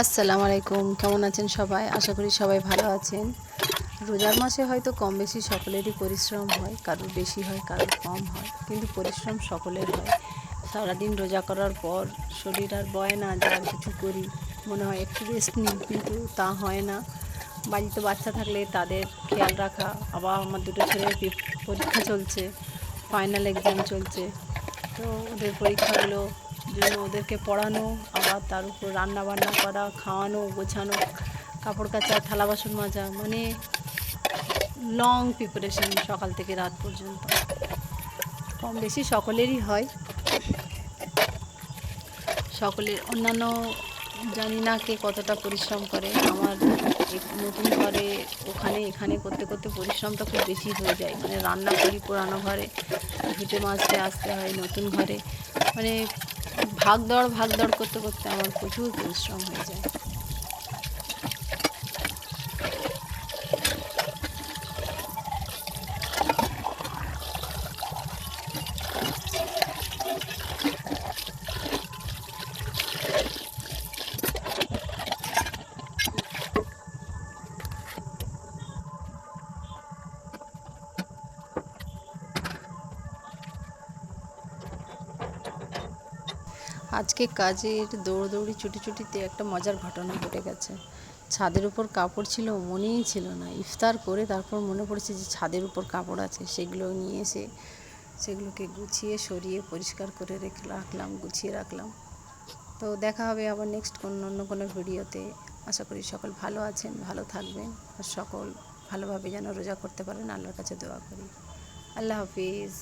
আসসালামু আলাইকুম। কেমন আছেন সবাই? আশা করি সবাই ভালো আছেন। রোজার মাসে হয়তো কম বেশি সকলেরই পরিশ্রম হয়, কারোর বেশি হয়, কারোর কম হয়, কিন্তু পরিশ্রম সকলের হয়। সারাদিন রোজা করার পর শরীর আর বয় না যে আর কিছু করি, মনে হয় একটু রেস্ট নিই, কিন্তু তা হয় না। বাড়িতে বাচ্চা থাকলে তাদের খেয়াল রাখা, আবার আমার দুটো ছেলের পরীক্ষা চলছে, ফাইনাল এক্সাম চলছে। তো ওদের পরীক্ষাগুলো জন্য ওদেরকে পড়ানো, আবার তার উপর রান্না বান্না করা, খাওয়ানো, গোছানো, কাপড় কাচা, থালা বাসন মাজা, মানে লং প্রিপারেশন সকাল থেকে রাত পর্যন্ত। কম বেশি সকলেরই হয়, সকলের অন্যান্য জানি না কে কতটা পরিশ্রম করে। আমার নতুন ঘরে ওখানে এখানে করতে করতে পরিশ্রমটা খুব বেশি হয়ে যায়। মানে রান্না করি পুরানো ঘরে, ঘুঁটে মাজতে আসতে হয় নতুন ঘরে, মানে ভাগ দৌড় করতে করতে আমার প্রচুর পরিশ্রম হয়ে যায়। আজকে কাজের দৌড়দৌড়ি ছুটিতে একটা মজার ঘটনা ঘটে গেছে। ছাদের উপর কাপড় ছিল, মনেই ছিল না। ইফতার করে তারপর মনে পড়েছে যে ছাদের উপর কাপড় আছে, সেগুলো নিয়ে এসে সেগুলোকে গুছিয়ে সরিয়ে পরিষ্কার করে রাখলাম, গুছিয়ে রাখলাম। তো দেখা হবে আবার নেক্সট অন্য কোনো ভিডিওতে। আশা করি সকল ভালো আছেন, ভালো থাকবেন, আর সকল ভালোভাবে যেন রোজা করতে পারেন, আল্লাহর কাছে দোয়া করি। আল্লাহ হাফিজ।